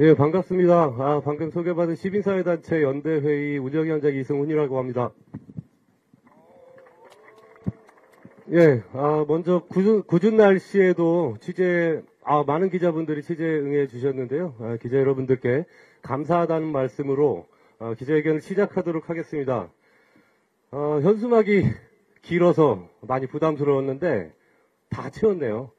예, 반갑습니다. 방금 소개받은 시민사회단체 연대회의 운영위원장 이승훈이라고 합니다. 예, 먼저 궂은 날씨에도 많은 기자분들이 취재에 응해 주셨는데요. 기자 여러분들께 감사하다는 말씀으로 기자회견을 시작하도록 하겠습니다. 현수막이 길어서 많이 부담스러웠는데 다 채웠네요.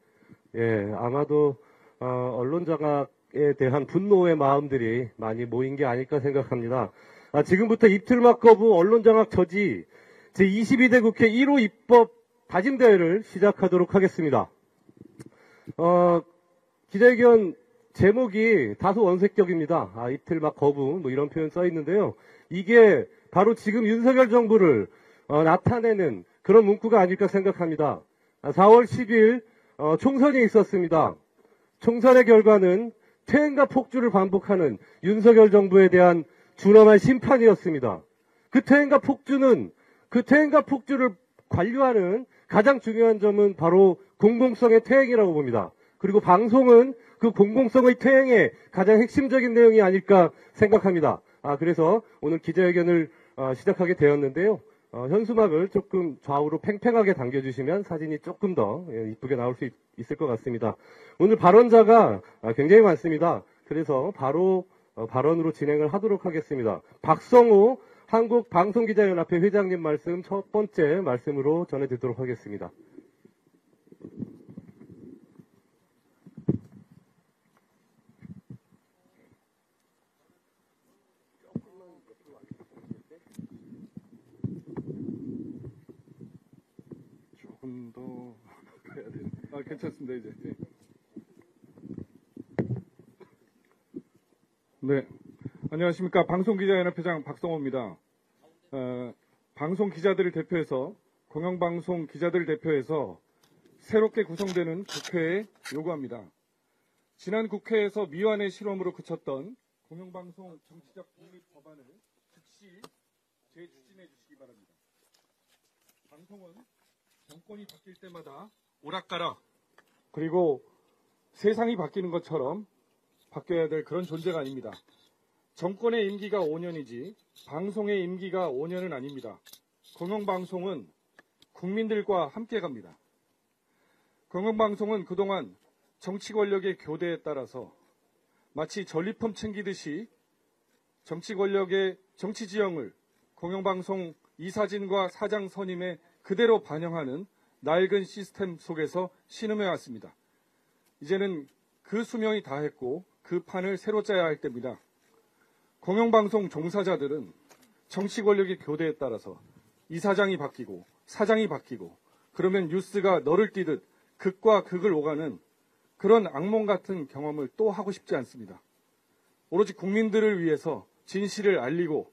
예, 아마도 언론장악에 대한 분노의 마음들이 많이 모인 게 아닐까 생각합니다. 지금부터 이틀막 거부 언론장악 저지 제22대 국회 1호 입법 다짐대회를 시작하도록 하겠습니다. 기자회견 제목이 다소 원색적입니다. 이틀막 거부 이런 표현 써 있는데요. 이게 바로 지금 윤석열 정부를 나타내는 그런 문구가 아닐까 생각합니다. 4월 10일 총선이 있었습니다. 총선의 결과는 퇴행과 폭주를 반복하는 윤석열 정부에 대한 준엄한 심판이었습니다. 그 퇴행과 폭주를 관료하는 가장 중요한 점은 바로 공공성의 퇴행이라고 봅니다. 그리고 방송은 그 공공성의 퇴행의 가장 핵심적인 내용이 아닐까 생각합니다. 그래서 오늘 기자회견을 시작하게 되었는데요. 현수막을 조금 좌우로 팽팽하게 당겨주시면 사진이 조금 더 이쁘게 나올 수 있을 것 같습니다. 오늘 발언자가 굉장히 많습니다. 그래서 바로 발언으로 진행을 하도록 하겠습니다. 박성호 한국방송기자연합회 회장님 말씀 첫 번째 말씀으로 전해드리도록 하겠습니다. 조금 더 해야 되네. 괜찮습니다, 이제. 네. 안녕하십니까. 방송기자연합회장 박성호입니다. 방송기자들을 대표해서, 공영방송 기자들을 대표해서 새롭게 구성되는 국회에 요구합니다. 지난 국회에서 미완의 실험으로 그쳤던 공영방송 정치적 독립 법안을 즉시 재추진해 주시기 바랍니다. 방송은 정권이 바뀔 때마다 오락가락 그리고 세상이 바뀌는 것처럼 바뀌어야 될 그런 존재가 아닙니다. 정권의 임기가 5년이지 방송의 임기가 5년은 아닙니다. 공영방송은 국민들과 함께 갑니다. 공영방송은 그동안 정치 권력의 교대에 따라서 마치 전리품 챙기듯이 정치 권력의 정치 지형을 공영방송 이사진과 사장 선임에 그대로 반영하는 낡은 시스템 속에서 신음해 왔습니다. 이제는 그 수명이 다했고 그 판을 새로 짜야 할 때입니다. 공영방송 종사자들은 정치 권력의 교대에 따라서 이사장이 바뀌고 사장이 바뀌고 그러면 뉴스가 너를 띄듯 극과 극을 오가는 그런 악몽 같은 경험을 또 하고 싶지 않습니다. 오로지 국민들을 위해서 진실을 알리고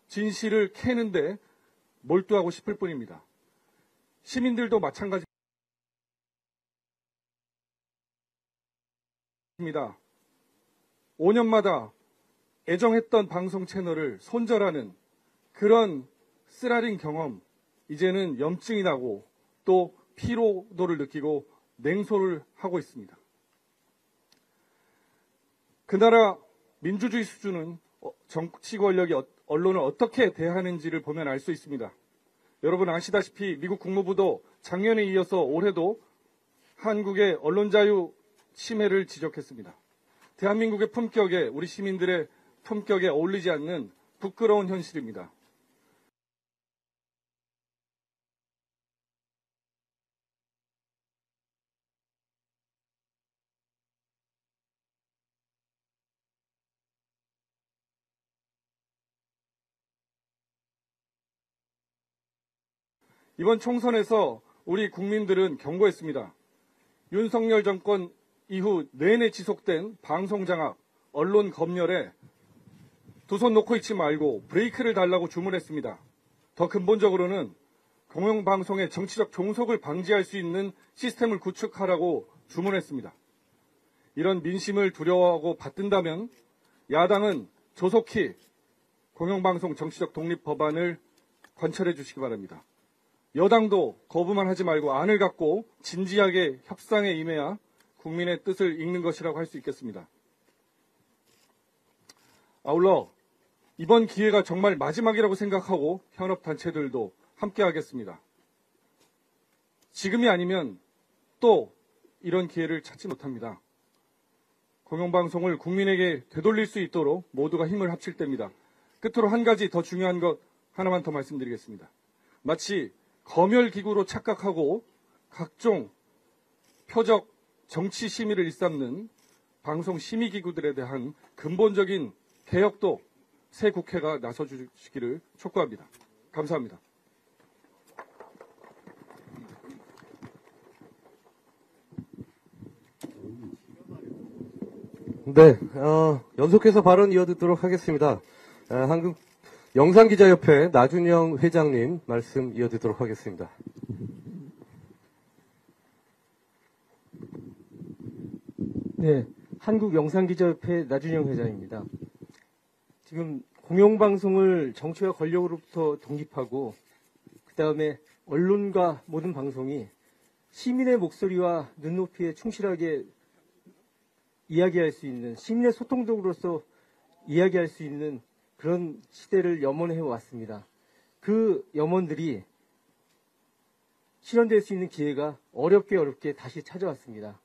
진실을 캐는데 몰두하고 싶을 뿐입니다. 시민들도 마찬가지입니다. 5년마다 애정했던 방송 채널을 손절하는 그런 쓰라린 경험, 이제는 염증이 나고 또 피로도를 느끼고 냉소를 하고 있습니다. 그 나라 민주주의 수준은 정치 권력이 언론을 어떻게 대하는지를 보면 알 수 있습니다. 여러분 아시다시피 미국 국무부도 작년에 이어서 올해도 한국의 언론 자유 침해를 지적했습니다. 대한민국의 품격에, 우리 시민들의 품격에 어울리지 않는 부끄러운 현실입니다. 이번 총선에서 우리 국민들은 경고했습니다. 윤석열 정권 이후 내내 지속된 방송장악, 언론 검열에 두 손 놓고 있지 말고 브레이크를 달라고 주문했습니다. 더 근본적으로는 공영방송의 정치적 종속을 방지할 수 있는 시스템을 구축하라고 주문했습니다. 이런 민심을 두려워하고 받든다면 야당은 조속히 공영방송 정치적 독립 법안을 관철해 주시기 바랍니다. 여당도 거부만 하지 말고 안을 갖고 진지하게 협상에 임해야 국민의 뜻을 읽는 것이라고 할 수 있겠습니다. 아울러 이번 기회가 정말 마지막이라고 생각하고 현업단체들도 함께하겠습니다. 지금이 아니면 또 이런 기회를 찾지 못합니다. 공영방송을 국민에게 되돌릴 수 있도록 모두가 힘을 합칠 때입니다. 끝으로 한 가지 더 중요한 것 하나만 더 말씀드리겠습니다. 마치 검열기구로 착각하고 각종 표적 정치 심의를 일삼는 방송 심의기구들에 대한 근본적인 개혁도 새 국회가 나서주시기를 촉구합니다. 감사합니다. 네, 연속해서 발언 이어듣도록 하겠습니다. 한국 영상기자협회 나준영 회장님 말씀 이어듣도록 하겠습니다. 네, 한국영상기자협회 나준영 회장입니다. 지금 공영방송을 정치와 권력으로부터 독립하고 그 다음에 언론과 모든 방송이 시민의 목소리와 눈높이에 충실하게 이야기할 수 있는, 시민의 소통도구로서 이야기할 수 있는 그런 시대를 염원해 왔습니다. 그 염원들이 실현될 수 있는 기회가 어렵게 다시 찾아왔습니다.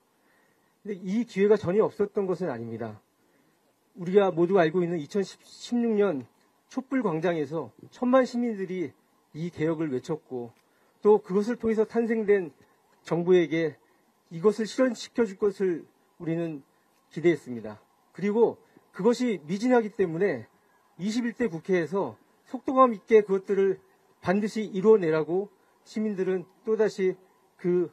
근데 이 기회가 전혀 없었던 것은 아닙니다. 우리가 모두 알고 있는 2016년 촛불 광장에서 1000만 시민들이 이 개혁을 외쳤고 또 그것을 통해서 탄생된 정부에게 이것을 실현시켜 줄 것을 우리는 기대했습니다. 그리고 그것이 미진하기 때문에 21대 국회에서 속도감 있게 그것들을 반드시 이루어내라고 시민들은 또다시 그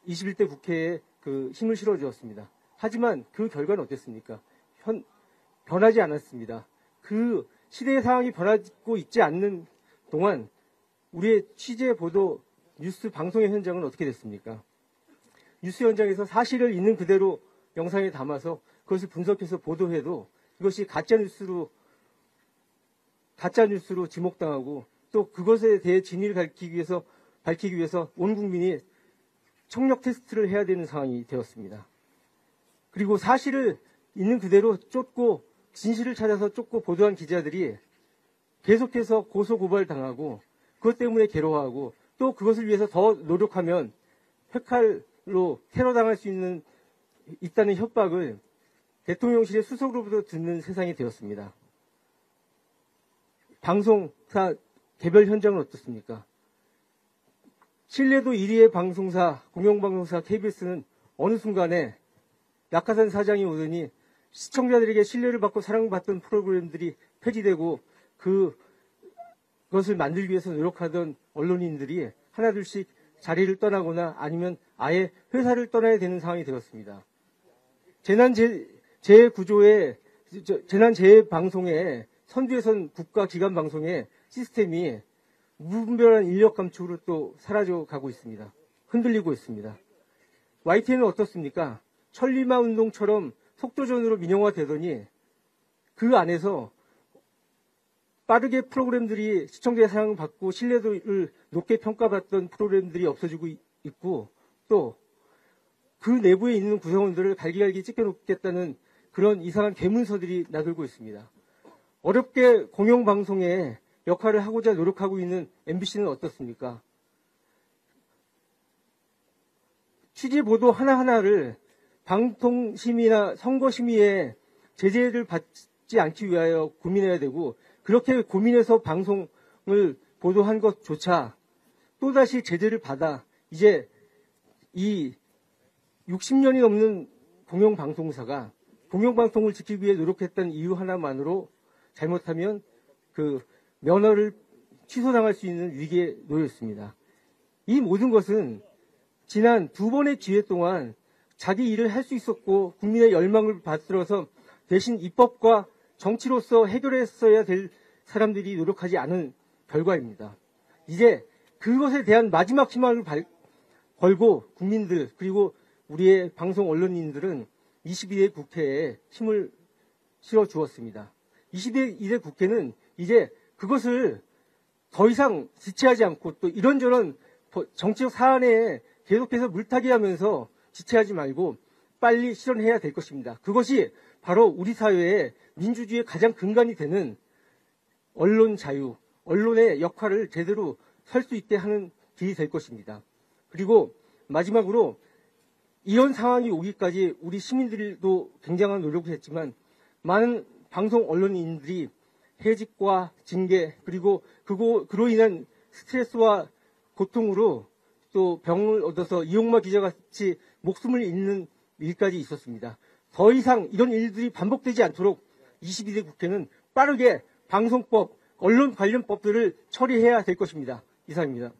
21대 국회에 그 힘을 실어주었습니다. 하지만 그 결과는 어땠습니까? 변하지 않았습니다. 그 시대의 상황이 변하고 있지 않는 동안 우리의 취재, 보도, 뉴스, 방송의 현장은 어떻게 됐습니까? 뉴스 현장에서 사실을 있는 그대로 영상에 담아서 그것을 분석해서 보도해도 이것이 가짜뉴스로 지목당하고 또 그것에 대해 진위를 밝히기 위해서 온 국민이 청력 테스트를 해야 되는 상황이 되었습니다. 그리고 사실을 있는 그대로 쫓고 진실을 찾아서 쫓고 보도한 기자들이 계속해서 고소고발 당하고 그것 때문에 괴로워하고 또 그것을 위해서 더 노력하면 회칼로 테러당할 수 있다는 협박을 대통령실의 수석으로부터 듣는 세상이 되었습니다. 방송사 개별 현장은 어떻습니까? 신뢰도 1위의 방송사, 공영방송사 KBS는 어느 순간에 낙하산 사장이 오더니 시청자들에게 신뢰를 받고 사랑받던 프로그램들이 폐지되고 그것을 만들기 위해서 노력하던 언론인들이 하나둘씩 자리를 떠나거나 아니면 아예 회사를 떠나야 되는 상황이 되었습니다. 재난재해방송의 선두에선 국가기관 방송의 시스템이 무분별한 인력 감축으로 또 사라져가고 있습니다. 흔들리고 있습니다. YTN은 어떻습니까? 천리마 운동처럼 속도전으로 민영화되더니 그 안에서 빠르게 프로그램들이 시청자의 사랑을 받고 신뢰도를 높게 평가받던 프로그램들이 없어지고 있고 또 그 내부에 있는 구성원들을 갈기갈기 찢겨놓겠다는 그런 이상한 괴문서들이 나돌고 있습니다. 어렵게 공영방송의 역할을 하고자 노력하고 있는 MBC는 어떻습니까? 취재보도 하나하나를 방통심의나 선거심의에 제재를 받지 않기 위하여 고민해야 되고 그렇게 고민해서 방송을 보도한 것조차 또다시 제재를 받아 이제 이 60년이 넘는 공영방송사가 공영방송을 지키기 위해 노력했던 이유 하나만으로 잘못하면 그 면허를 취소당할 수 있는 위기에 놓였습니다. 이 모든 것은 지난 2번의 기회 동안 자기 일을 할 수 있었고 국민의 열망을 받들어서 대신 입법과 정치로서 해결했어야 될 사람들이 노력하지 않은 결과입니다. 이제 그것에 대한 마지막 희망을 걸고 국민들 그리고 우리의 방송 언론인들은 22대 국회에 힘을 실어 주었습니다. 22대 국회는 이제 그것을 더 이상 지체하지 않고 또 이런저런 정치적 사안에 계속해서 물타기 하면서 지체하지 말고 빨리 실현해야 될 것입니다. 그것이 바로 우리 사회의 민주주의의 가장 근간이 되는 언론 자유, 언론의 역할을 제대로 설 수 있게 하는 길이 될 것입니다. 그리고 마지막으로 이런 상황이 오기까지 우리 시민들도 굉장한 노력을 했지만 많은 방송 언론인들이 해직과 징계 그리고 그로 인한 스트레스와 고통으로 또 병을 얻어서 이용마 기자같이 목숨을 잃는 일까지 있었습니다. 더 이상 이런 일들이 반복되지 않도록 22대 국회는 빠르게 방송법, 언론 관련 법들을 처리해야 될 것입니다. 이상입니다.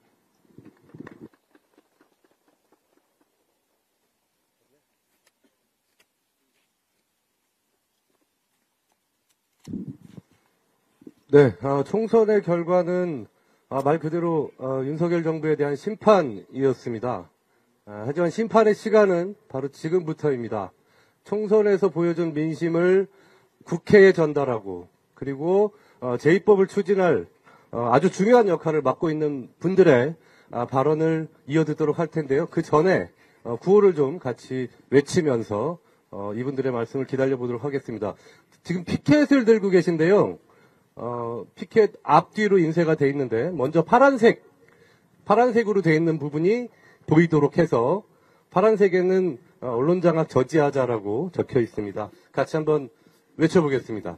네, 총선의 결과는 말 그대로 윤석열 정부에 대한 심판이었습니다. 하지만 심판의 시간은 바로 지금부터입니다. 총선에서 보여준 민심을 국회에 전달하고 그리고 제2법을 추진할 아주 중요한 역할을 맡고 있는 분들의 발언을 이어듣도록 할 텐데요. 그 전에 구호를 좀 같이 외치면서 이분들의 말씀을 기다려보도록 하겠습니다. 지금 피켓을 들고 계신데요. 피켓 앞뒤로 인쇄가 돼 있는데 먼저 파란색으로 돼 있는 부분이 보이도록 해서 파란색에는 언론장악 저지하자라고 적혀 있습니다. 같이 한번 외쳐보겠습니다.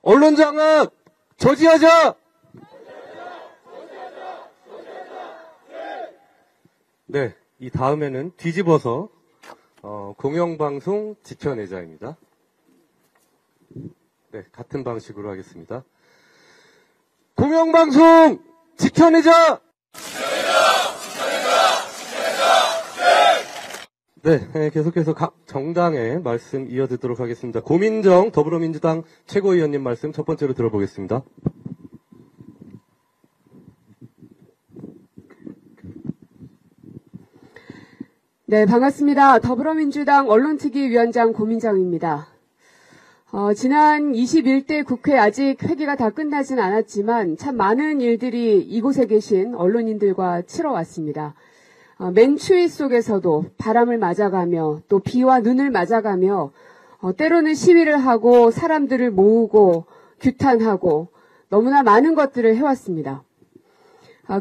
언론장악 저지하자! 네, 이 다음에는 뒤집어서 공영방송 지켜내자입니다. 네, 같은 방식으로 하겠습니다. 공영방송 지켜내자! 네, 계속해서 각 정당의 말씀 이어듣도록 하겠습니다. 고민정 더불어민주당 최고위원님 말씀 첫 번째로 들어보겠습니다. 네, 반갑습니다. 더불어민주당 언론특위위원장 고민정입니다. 지난 21대 국회 아직 회기가 다 끝나진 않았지만 참 많은 일들이 이곳에 계신 언론인들과 치러왔습니다. 맨추위 속에서도 바람을 맞아가며 또 비와 눈을 맞아가며 때로는 시위를 하고 사람들을 모으고 규탄하고 너무나 많은 것들을 해왔습니다.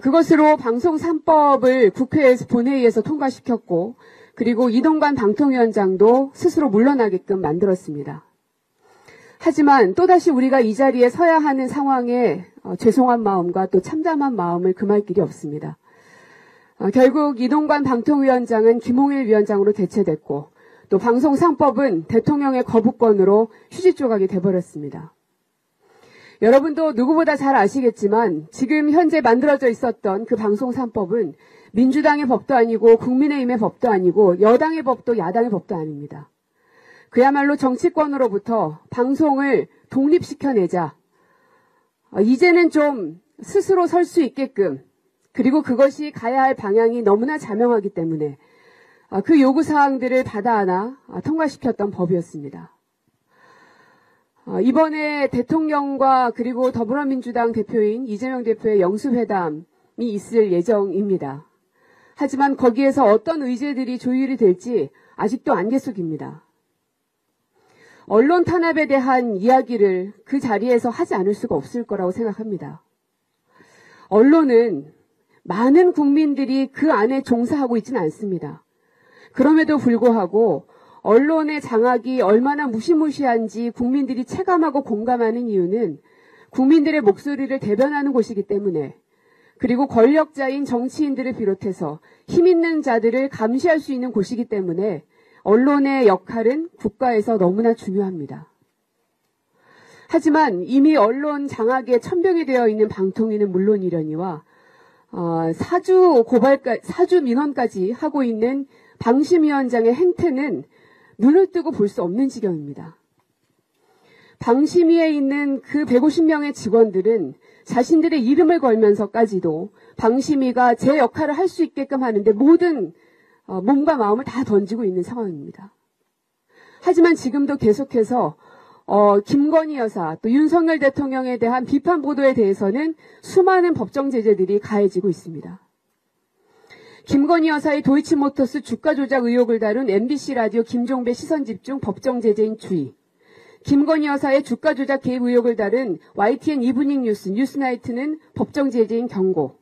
그것으로 방송 3법을 국회에서 본회의에서 통과시켰고 그리고 이동관 방통위원장도 스스로 물러나게끔 만들었습니다. 하지만 또다시 우리가 이 자리에 서야 하는 상황에 죄송한 마음과 또 참담한 마음을 금할 길이 없습니다. 결국 이동관 방통위원장은 김홍일 위원장으로 대체됐고 또 방송 3법은 대통령의 거부권으로 휴지 조각이 돼버렸습니다. 여러분도 누구보다 잘 아시겠지만 지금 현재 만들어져 있었던 그 방송 3법은 민주당의 법도 아니고 국민의힘의 법도 아니고 여당의 법도 야당의 법도 아닙니다. 그야말로 정치권으로부터 방송을 독립시켜내자. 이제는 좀 스스로 설 수 있게끔 그리고 그것이 가야 할 방향이 너무나 자명하기 때문에 그 요구사항들을 받아안아 통과시켰던 법이었습니다. 이번에 대통령과 그리고 더불어민주당 대표인 이재명 대표의 영수회담이 있을 예정입니다. 하지만 거기에서 어떤 의제들이 조율이 될지 아직도 안개 속입니다. 언론 탄압에 대한 이야기를 그 자리에서 하지 않을 수가 없을 거라고 생각합니다. 언론은 많은 국민들이 그 안에 종사하고 있지는 않습니다. 그럼에도 불구하고 언론의 장악이 얼마나 무시무시한지 국민들이 체감하고 공감하는 이유는 국민들의 목소리를 대변하는 곳이기 때문에 그리고 권력자인 정치인들을 비롯해서 힘 있는 자들을 감시할 수 있는 곳이기 때문에 언론의 역할은 국가에서 너무나 중요합니다. 하지만 이미 언론 장악에 천병이 되어 있는 방통위는 물론이려니와 사주 민원까지 하고 있는 방심위원장의 행태는 눈을 뜨고 볼 수 없는 지경입니다. 방심위에 있는 그 150명의 직원들은 자신들의 이름을 걸면서까지도 방심위가 제 역할을 할 수 있게끔 하는데 모든 몸과 마음을 다 던지고 있는 상황입니다. 하지만 지금도 계속해서 김건희 여사 또 윤석열 대통령에 대한 비판 보도에 대해서는 수많은 법정 제재들이 가해지고 있습니다. 김건희 여사의 도이치모터스 주가 조작 의혹을 다룬 MBC 라디오 김종배 시선집중 법정 제재인 주의, 김건희 여사의 주가 조작 개입 의혹을 다룬 YTN 이브닝 뉴스, 뉴스나이트는 법정 제재인 경고,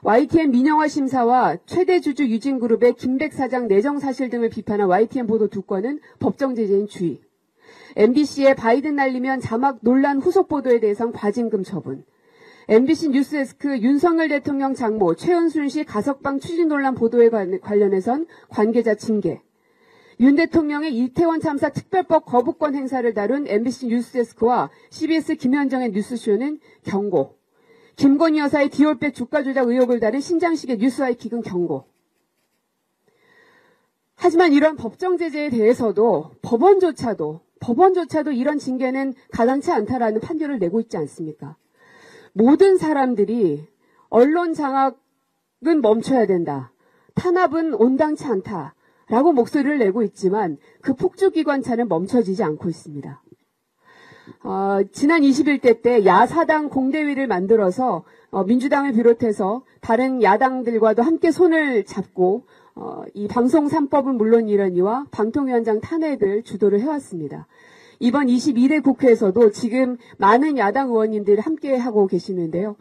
YTN 민영화 심사와 최대 주주 유진그룹의 김백 사장 내정 사실 등을 비판한 YTN 보도 2건은 법정 제재인 주의, MBC의 바이든 날리면 자막 논란 후속 보도에 대해선 과징금 처분, MBC 뉴스데스크 윤석열 대통령 장모 최은순 씨 가석방 추진 논란 보도에 관련해선 관계자 징계, 윤 대통령의 이태원 참사 특별법 거부권 행사를 다룬 MBC 뉴스데스크와 CBS 김현정의 뉴스쇼는 경고, 김건희 여사의 디올백 주가 조작 의혹을 다룬 신장식의 뉴스와이킥은 경고. 하지만 이런 법정 제재에 대해서도 법원조차도 이런 징계는 가당치 않다라는 판결을 내고 있지 않습니까? 모든 사람들이 언론 장악은 멈춰야 된다, 탄압은 온당치 않다라고 목소리를 내고 있지만 그 폭주기관차는 멈춰지지 않고 있습니다. 지난 21대 때 야사당 공대위를 만들어서 민주당을 비롯해서 다른 야당들과도 함께 손을 잡고 이 방송 3법은 물론이러니와 방통위원장 탄핵을 주도를 해왔습니다. 이번 22대 국회에서도 지금 많은 야당 의원님들이 함께 하고 계시는데요.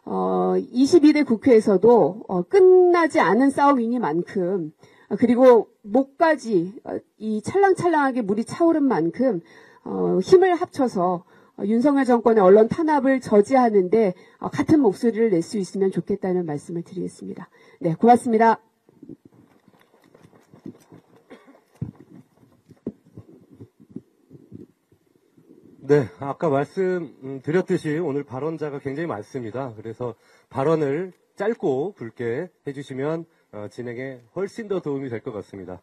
22대 국회에서도 끝나지 않은 싸움이니만큼, 그리고 목까지 이 찰랑찰랑하게 물이 차오른 만큼 힘을 합쳐서 윤석열 정권의 언론 탄압을 저지하는데 같은 목소리를 낼 수 있으면 좋겠다는 말씀을 드리겠습니다. 네, 고맙습니다. 네, 아까 말씀드렸듯이 오늘 발언자가 굉장히 많습니다. 그래서 발언을 짧고 굵게 해주시면 진행에 훨씬 더 도움이 될 것 같습니다.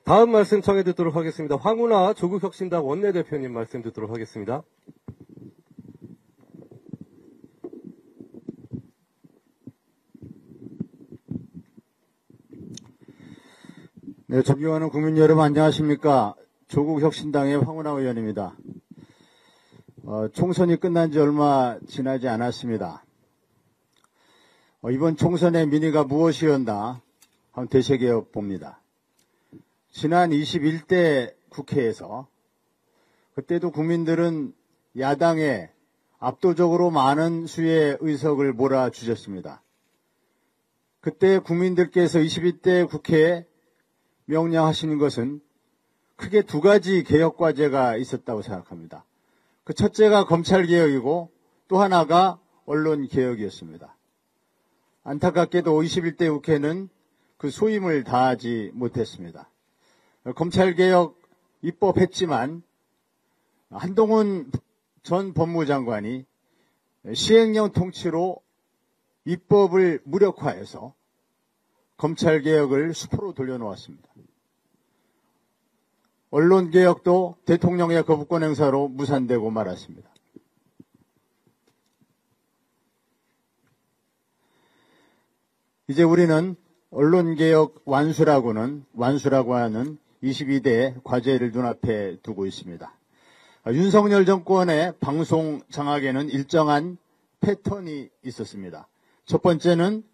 다음 말씀 청해 듣도록 하겠습니다. 황운하 조국혁신당 원내대표님 말씀 듣도록 하겠습니다. 네, 존경하는 국민 여러분 안녕하십니까. 조국혁신당의 황운하 의원입니다. 총선이 끝난 지 얼마 지나지 않았습니다. 이번 총선의 민의가 무엇이었나 한번 되새겨 봅니다. 지난 21대 국회에서 그때도 국민들은 야당에 압도적으로 많은 수의 의석을 몰아주셨습니다. 그때 국민들께서 21대 국회에 명령하시는 것은 크게 두 가지 개혁과제가 있었다고 생각합니다. 그 첫째가 검찰개혁이고 또 하나가 언론개혁이었습니다. 안타깝게도 21대 국회는 그 소임을 다하지 못했습니다. 검찰개혁 입법했지만 한동훈 전 법무장관이 시행령 통치로 입법을 무력화해서 검찰개혁을 수포로 돌려놓았습니다. 언론개혁도 대통령의 거부권 행사로 무산되고 말았습니다. 이제 우리는 언론개혁 완수라고 하는 22대 과제를 눈앞에 두고 있습니다. 윤석열 정권의 방송 장악에는 일정한 패턴이 있었습니다. 첫 번째는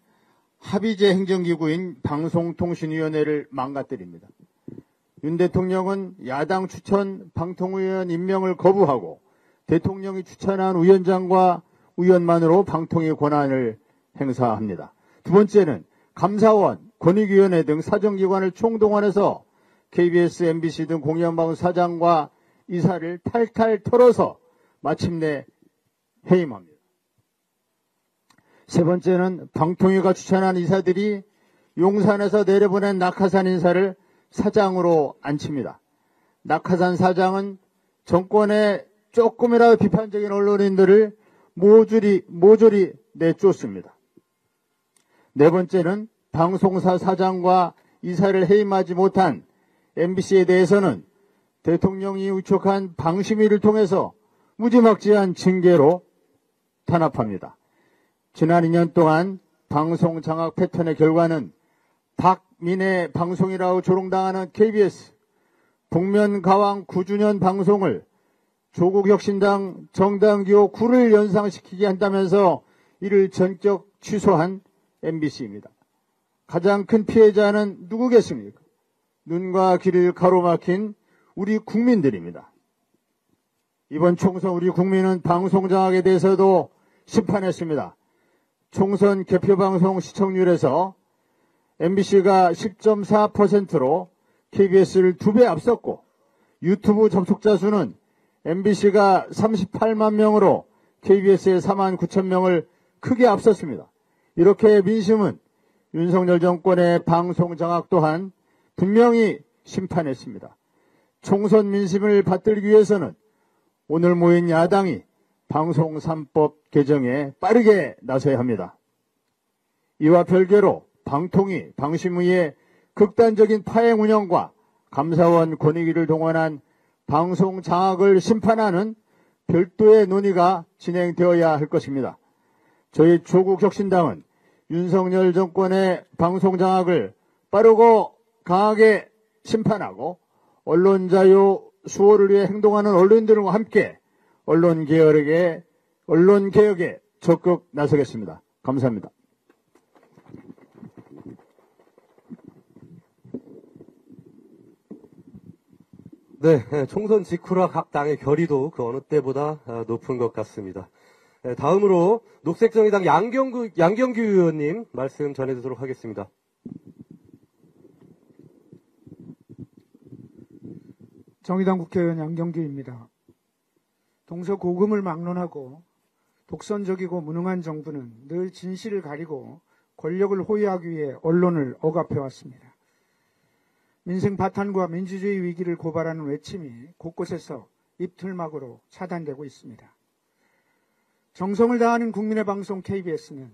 합의제 행정기구인 방송통신위원회를 망가뜨립니다. 윤 대통령은 야당 추천 방통위원 임명을 거부하고 대통령이 추천한 위원장과 위원만으로 방통위 권한을 행사합니다. 두 번째는 감사원, 권익위원회 등 사정기관을 총동원해서 KBS, MBC 등 공영방송 사장과 이사를 탈탈 털어서 마침내 해임합니다. 세 번째는 방통위가 추천한 이사들이 용산에서 내려보낸 낙하산 인사를 사장으로 앉힙니다. 낙하산 사장은 정권의 조금이라도 비판적인 언론인들을 모조리 내쫓습니다. 네 번째는 방송사 사장과 이사를 해임하지 못한 MBC에 대해서는 대통령이 위촉한 방심위를 통해서 무지막지한 징계로 탄압합니다. 지난 2년 동안 방송 장악 패턴의 결과는 박민의 방송이라고 조롱당하는 KBS, 복면가왕 9주년 방송을 조국혁신당 정당기호 9를 연상시키게 한다면서 이를 전격 취소한 MBC입니다. 가장 큰 피해자는 누구겠습니까? 눈과 귀를 가로막힌 우리 국민들입니다. 이번 총선 우리 국민은 방송장악에 대해서도 심판했습니다. 총선 개표방송 시청률에서 MBC가 10.4%로 KBS를 2배 앞섰고 유튜브 접속자 수는 MBC가 38만 명으로 KBS의 4만 9천 명을 크게 앞섰습니다. 이렇게 민심은 윤석열 정권의 방송장악 또한 분명히 심판했습니다. 총선 민심을 받들기 위해서는 오늘 모인 야당이 방송 3법 개정에 빠르게 나서야 합니다. 이와 별개로 방통위, 방심위의 극단적인 파행 운영과 감사원 권익위를 동원한 방송 장악을 심판하는 별도의 논의가 진행되어야 할 것입니다. 저희 조국혁신당은 윤석열 정권의 방송 장악을 빠르고 강하게 심판하고 언론 자유 수호를 위해 행동하는 언론인들과 함께 언론 개혁에 적극 나서겠습니다. 감사합니다. 네, 총선 직후라 각 당의 결의도 그 어느 때보다 높은 것 같습니다. 다음으로 녹색정의당 양경규 의원님 말씀 전해드리도록 하겠습니다. 정의당 국회의원 양경규입니다. 동서고금을 막론하고 독선적이고 무능한 정부는 늘 진실을 가리고 권력을 호위하기 위해 언론을 억압해왔습니다. 민생 파탄과 민주주의 위기를 고발하는 외침이 곳곳에서 입틀막으로 차단되고 있습니다. 정성을 다하는 국민의 방송 KBS는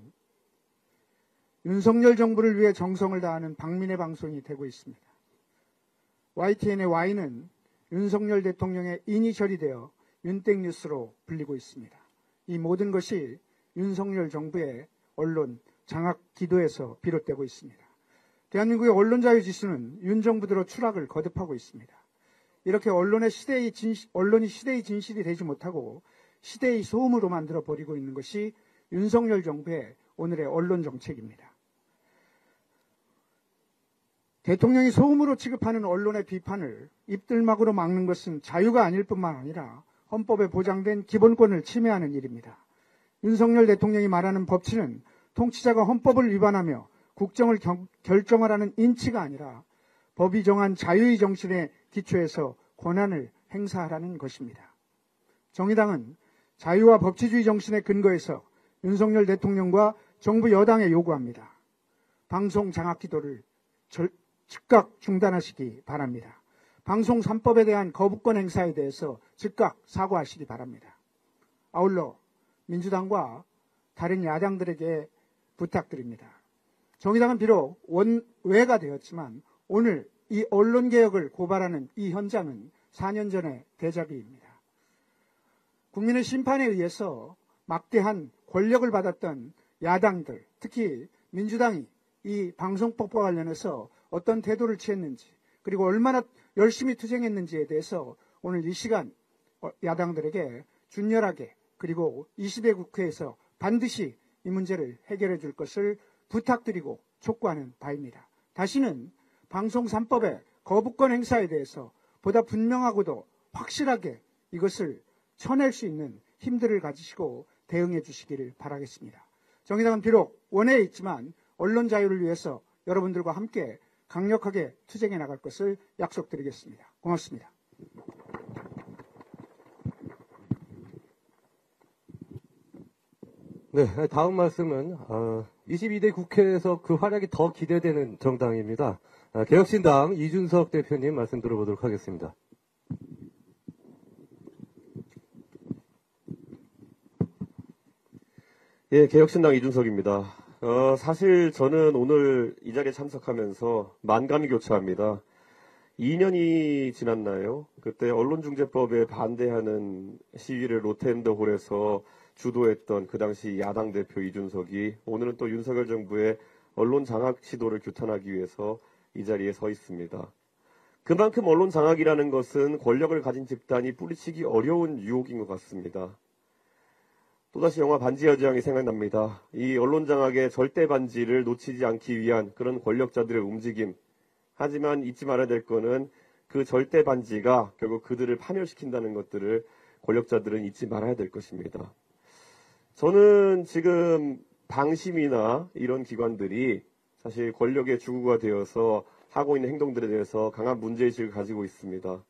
윤석열 정부를 위해 정성을 다하는 박민의 방송이 되고 있습니다. YTN의 Y는 윤석열 대통령의 이니셜이 되어 윤땡뉴스로 불리고 있습니다. 이 모든 것이 윤석열 정부의 언론 장악 기도에서 비롯되고 있습니다. 대한민국의 언론 자유 지수는 윤 정부 들어 추락을 거듭하고 있습니다. 이렇게 언론이 시대의 진실이 되지 못하고 시대의 소음으로 만들어 버리고 있는 것이 윤석열 정부의 오늘의 언론 정책입니다. 대통령이 소음으로 취급하는 언론의 비판을 입들막으로 막는 것은 자유가 아닐 뿐만 아니라 헌법에 보장된 기본권을 침해하는 일입니다. 윤석열 대통령이 말하는 법치는 통치자가 헌법을 위반하며 국정을 결정하라는 인치가 아니라 법이 정한 자유의 정신에 기초해서 권한을 행사하라는 것입니다. 정의당은 자유와 법치주의 정신에 근거해서 윤석열 대통령과 정부 여당에 요구합니다. 방송 장악 기도를 즉각 중단하시기 바랍니다. 방송 3법에 대한 거부권 행사에 대해서 즉각 사과하시기 바랍니다. 아울러 민주당과 다른 야당들에게 부탁드립니다. 정의당은 비록 원외가 되었지만 오늘 이 언론개혁을 고발하는 이 현장은 4년 전의 데자뷰입니다. 국민의 심판에 의해서 막대한 권력을 받았던 야당들, 특히 민주당이 이 방송법과 관련해서 어떤 태도를 취했는지 그리고 얼마나 열심히 투쟁했는지에 대해서 오늘 이 시간 야당들에게 준열하게 그리고 20대 국회에서 반드시 이 문제를 해결해 줄 것을 부탁드리고 촉구하는 바입니다. 다시는 방송 3법의 거부권 행사에 대해서 보다 분명하고도 확실하게 이것을 쳐낼 수 있는 힘들을 가지시고 대응해 주시기를 바라겠습니다. 정의당은 비록 원외에 있지만 언론 자유를 위해서 여러분들과 함께 강력하게 투쟁해 나갈 것을 약속드리겠습니다. 고맙습니다. 네, 다음 말씀은 22대 국회에서 그 활약이 더 기대되는 정당입니다. 개혁신당 이준석 대표님 말씀 들어보도록 하겠습니다. 예, 개혁신당 이준석입니다. 사실 저는 오늘 이 자리에 참석하면서 만감이 교차합니다. 2년이 지났나요? 그때 언론중재법에 반대하는 시위를 롯데현대홀에서 주도했던 그 당시 야당 대표 이준석이 오늘은 또 윤석열 정부의 언론 장악 시도를 규탄하기 위해서 이 자리에 서 있습니다. 그만큼 언론 장악이라는 것은 권력을 가진 집단이 뿌리치기 어려운 유혹인 것 같습니다. 또다시 영화 반지의 제왕이 생각납니다. 이 언론 장악의 절대 반지를 놓치지 않기 위한 그런 권력자들의 움직임. 하지만 잊지 말아야 될 거는 그 절대 반지가 결국 그들을 파멸시킨다는 것들을 권력자들은 잊지 말아야 될 것입니다. 저는 지금 방심이나 이런 기관들이 사실 권력의 주구가 되어서 하고 있는 행동들에 대해서 강한 문제의식을 가지고 있습니다.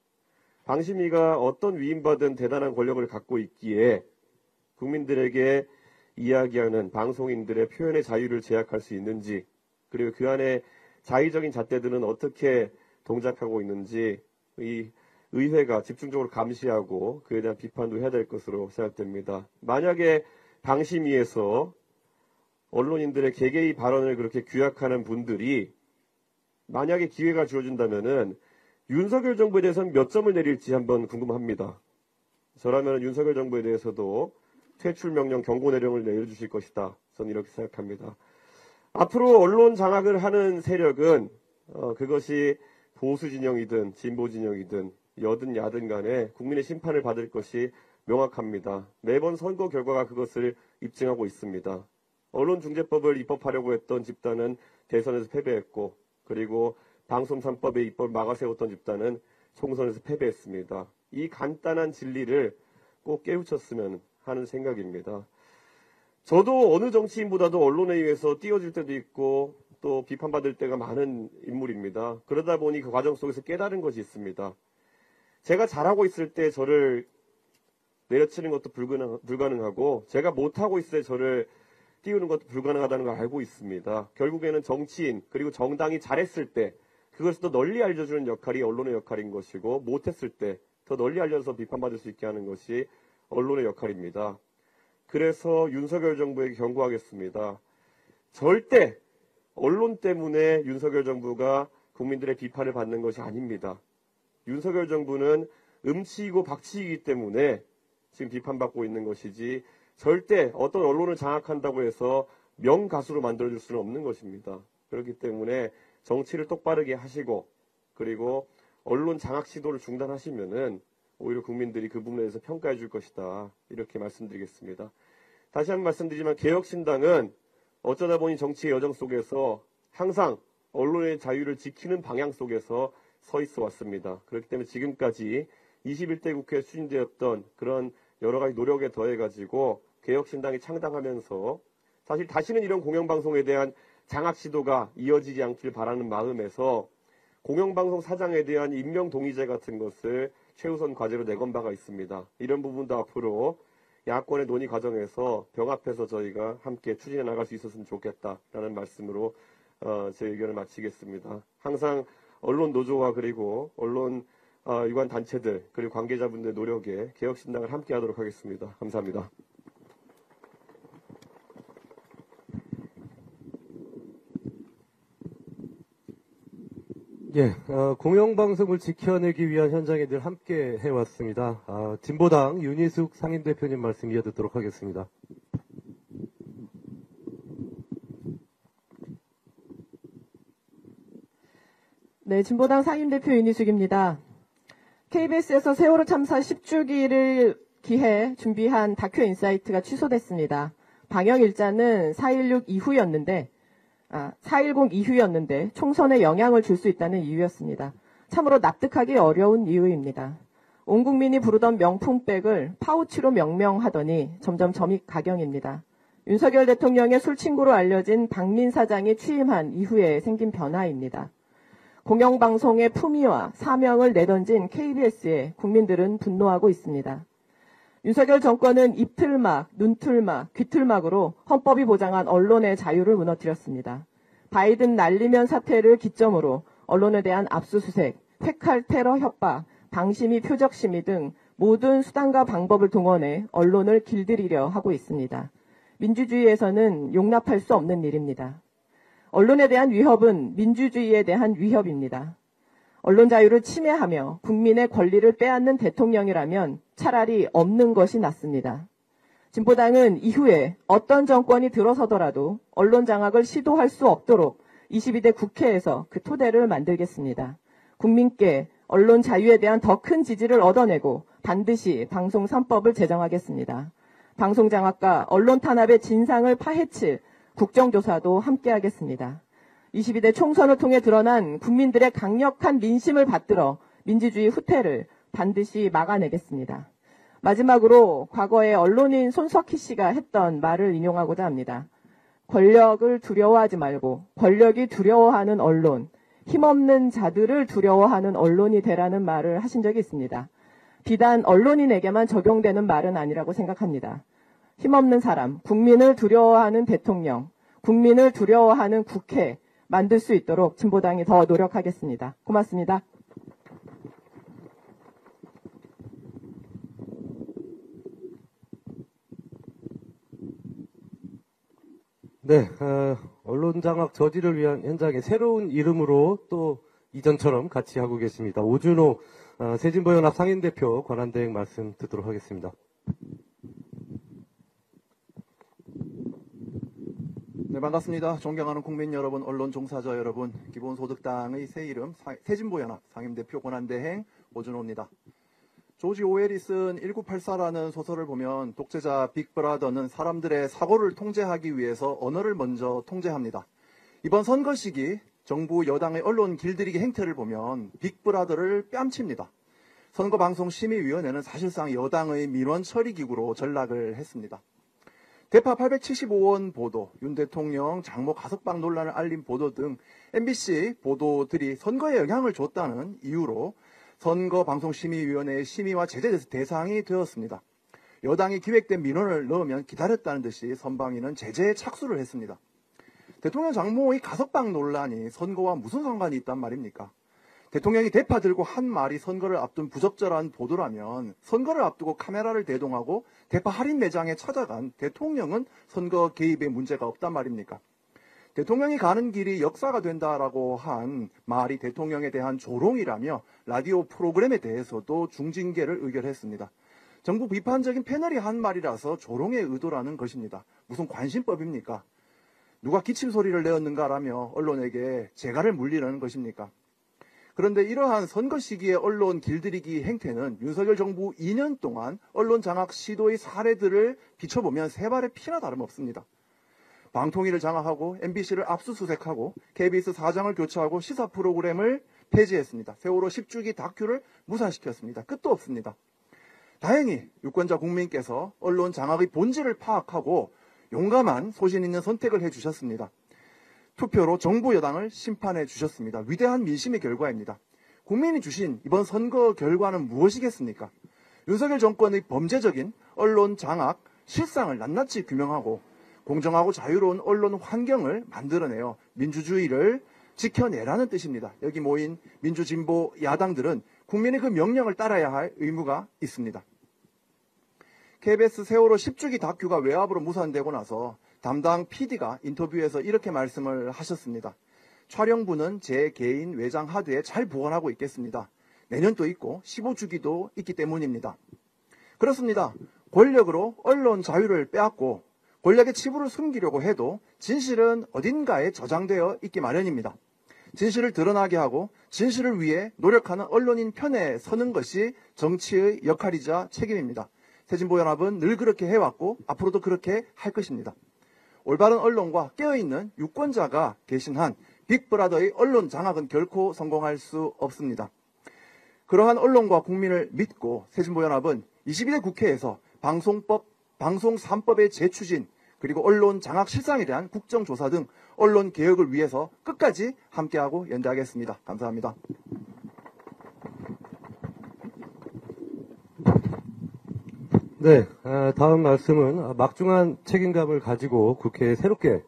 방심위가 어떤 위임받은 대단한 권력을 갖고 있기에 국민들에게 이야기하는 방송인들의 표현의 자유를 제약할 수 있는지, 그리고 그 안에 자의적인 잣대들은 어떻게 동작하고 있는지 이 의회가 집중적으로 감시하고 그에 대한 비판도 해야 될 것으로 생각됩니다. 만약에 방심위에서 언론인들의 개개의 발언을 그렇게 규약하는 분들이 만약에 기회가 주어진다면은 윤석열 정부에 대해서는 몇 점을 내릴지 한번 궁금합니다. 저라면 윤석열 정부에 대해서도 퇴출 명령, 경고 내령을 내려주실 것이다. 저는 이렇게 생각합니다. 앞으로 언론 장악을 하는 세력은 그것이 보수 진영이든 진보 진영이든 여든 야든 간에 국민의 심판을 받을 것이 명확합니다. 매번 선거 결과가 그것을 입증하고 있습니다. 언론중재법을 입법하려고 했던 집단은 대선에서 패배했고, 그리고 방송 3법의 입법을 막아세웠던 집단은 총선에서 패배했습니다. 이 간단한 진리를 꼭 깨우쳤으면 하는 생각입니다. 저도 어느 정치인보다도 언론에 의해서 띄워질 때도 있고 또 비판받을 때가 많은 인물입니다. 그러다 보니 그 과정 속에서 깨달은 것이 있습니다. 제가 잘하고 있을 때 저를 내려치는 것도 불가능하고 제가 못하고 있을 때 저를 띄우는 것도 불가능하다는 걸 알고 있습니다. 결국에는 정치인 그리고 정당이 잘했을 때 그것을 더 널리 알려주는 역할이 언론의 역할인 것이고, 못했을 때 더 널리 알려서 비판받을 수 있게 하는 것이 언론의 역할입니다. 그래서 윤석열 정부에게 경고하겠습니다. 절대 언론 때문에 윤석열 정부가 국민들의 비판을 받는 것이 아닙니다. 윤석열 정부는 음치이고 박치이기 때문에 지금 비판받고 있는 것이지, 절대 어떤 언론을 장악한다고 해서 명가수로 만들어줄 수는 없는 것입니다. 그렇기 때문에 정치를 똑바르게 하시고, 그리고 언론 장악 시도를 중단하시면은 오히려 국민들이 그 부분에 대해서 평가해 줄 것이다. 이렇게 말씀드리겠습니다. 다시 한번 말씀드리지만 개혁신당은 어쩌다 보니 정치의 여정 속에서 항상 언론의 자유를 지키는 방향 속에서 서 있어 왔습니다. 그렇기 때문에 지금까지 21대 국회에 추진되었던 그런 여러 가지 노력에 더해가지고 개혁신당이 창당하면서 사실 다시는 이런 공영방송에 대한 장악 시도가 이어지지 않길 바라는 마음에서 공영방송 사장에 대한 임명 동의제 같은 것을 최우선 과제로 내건 바가 있습니다. 이런 부분도 앞으로 야권의 논의 과정에서 병합해서 저희가 함께 추진해 나갈 수 있었으면 좋겠다라는 말씀으로 제 의견을 마치겠습니다. 항상 언론 노조와 그리고 언론 유관 단체들 그리고 관계자분들의 노력에 개혁신당을 함께 하도록 하겠습니다. 감사합니다. 예, 공영방송을 지켜내기 위한 현장에 늘 함께 해왔습니다. 진보당 윤희숙 상임대표님 말씀 이어듣도록 하겠습니다. 네, 진보당 상임대표 윤희숙입니다. KBS에서 세월호 참사 10주기를 기해 준비한 다큐 인사이트가 취소됐습니다. 방영 일자는 4.16 이후였는데 4.10 이후였는데 총선에 영향을 줄 수 있다는 이유였습니다. 참으로 납득하기 어려운 이유입니다. 온 국민이 부르던 명품백을 파우치로 명명하더니 점점 점이 가경입니다. 윤석열 대통령의 술친구로 알려진 박민 사장이 취임한 이후에 생긴 변화입니다. 공영방송의 품위와 사명을 내던진 KBS에 국민들은 분노하고 있습니다. 윤석열 정권은 입틀막, 눈틀막, 귀틀막으로 헌법이 보장한 언론의 자유를 무너뜨렸습니다. 바이든 날리면 사태를 기점으로 언론에 대한 압수수색, 회칼 테러 협박, 방심위 표적심의 등 모든 수단과 방법을 동원해 언론을 길들이려 하고 있습니다. 민주주의에서는 용납할 수 없는 일입니다. 언론에 대한 위협은 민주주의에 대한 위협입니다. 언론 자유를 침해하며 국민의 권리를 빼앗는 대통령이라면 차라리 없는 것이 낫습니다. 진보당은 이후에 어떤 정권이 들어서더라도 언론 장악을 시도할 수 없도록 22대 국회에서 그 토대를 만들겠습니다. 국민께 언론 자유에 대한 더 큰 지지를 얻어내고 반드시 방송 3법을 제정하겠습니다. 방송 장악과 언론 탄압의 진상을 파헤칠 국정조사도 함께하겠습니다. 22대 총선을 통해 드러난 국민들의 강력한 민심을 받들어 민주주의 후퇴를 반드시 막아내겠습니다. 마지막으로 과거에 언론인 손석희 씨가 했던 말을 인용하고자 합니다. 권력을 두려워하지 말고 권력이 두려워하는 언론, 힘없는 자들을 두려워하는 언론이 되라는 말을 하신 적이 있습니다. 비단 언론인에게만 적용되는 말은 아니라고 생각합니다. 힘없는 사람, 국민을 두려워하는 대통령, 국민을 두려워하는 국회 만들 수 있도록 진보당이 더 노력하겠습니다. 고맙습니다. 네, 언론 장악 저지를 위한 현장의 새로운 이름으로 또 이전처럼 같이 하고 계십니다. 오준호 새진보연합 상임대표 권한대행 말씀 듣도록 하겠습니다. 네, 반갑습니다. 존경하는 국민 여러분, 언론 종사자 여러분, 기본소득당의 새 이름 새진보연합 상임대표 권한대행 오준호입니다. 조지 오웰이 쓴 1984라는 소설을 보면 독재자 빅브라더는 사람들의 사고를 통제하기 위해서 언어를 먼저 통제합니다. 이번 선거 시기 정부 여당의 언론 길들이기 행태를 보면 빅브라더를 뺨칩니다. 선거방송심의위원회는 사실상 여당의 민원 처리기구로 전락을 했습니다. 대파 875원 보도, 윤 대통령 장모 가석방 논란을 알린 보도 등 MBC 보도들이 선거에 영향을 줬다는 이유로 선거방송심의위원회의 심의와 제재 대상이 되었습니다. 여당이 기획된 민원을 넣으면 기다렸다는 듯이 선방위는 제재에 착수를 했습니다. 대통령 장모의 가석방 논란이 선거와 무슨 상관이 있단 말입니까? 대통령이 대파 들고 한 말이 선거를 앞둔 부적절한 보도라면 선거를 앞두고 카메라를 대동하고 대파 할인 매장에 찾아간 대통령은 선거 개입에 문제가 없단 말입니까? 대통령이 가는 길이 역사가 된다라고 한 말이 대통령에 대한 조롱이라며 라디오 프로그램에 대해서도 중징계를 의결했습니다. 정부 비판적인 패널이 한 말이라서 조롱의 의도라는 것입니다. 무슨 관심법입니까? 누가 기침소리를 내었는가라며 언론에게 재갈을 물리는 것입니까? 그런데 이러한 선거 시기의 언론 길들이기 행태는 윤석열 정부 2년 동안 언론 장악 시도의 사례들을 비춰보면 세 발의 피나 다름없습니다. 방통위를 장악하고 MBC를 압수수색하고 KBS 사장을 교체하고 시사 프로그램을 폐지했습니다. 세월호 10주기 다큐를 무산시켰습니다. 끝도 없습니다. 다행히 유권자 국민께서 언론 장악의 본질을 파악하고 용감한 소신 있는 선택을 해주셨습니다. 투표로 정부 여당을 심판해 주셨습니다. 위대한 민심의 결과입니다. 국민이 주신 이번 선거 결과는 무엇이겠습니까? 윤석열 정권의 범죄적인 언론 장악 실상을 낱낱이 규명하고 공정하고 자유로운 언론 환경을 만들어내어 민주주의를 지켜내라는 뜻입니다. 여기 모인 민주진보 야당들은 국민의 그 명령을 따라야 할 의무가 있습니다. KBS 세월호 10주기 다큐가 외압으로 무산되고 나서 담당 PD가 인터뷰에서 이렇게 말씀을 하셨습니다. 촬영부는 제 개인 외장 하드에 잘 보관하고 있겠습니다. 내년도 있고 15주기도 있기 때문입니다. 그렇습니다. 권력으로 언론 자유를 빼앗고 권력의 치부를 숨기려고 해도 진실은 어딘가에 저장되어 있기 마련입니다. 진실을 드러나게 하고 진실을 위해 노력하는 언론인 편에 서는 것이 정치의 역할이자 책임입니다. 새진보연합은 늘 그렇게 해왔고 앞으로도 그렇게 할 것입니다. 올바른 언론과 깨어있는 유권자가 계신 한 빅브라더의 언론 장악은 결코 성공할 수 없습니다. 그러한 언론과 국민을 믿고 새진보연합은 22대 국회에서 방송법, 방송 3법의 재추진, 그리고 언론 장악 실상에 대한 국정조사 등 언론 개혁을 위해서 끝까지 함께하고 연대하겠습니다. 감사합니다. 네, 다음 말씀은 막중한 책임감을 가지고 국회에 새롭게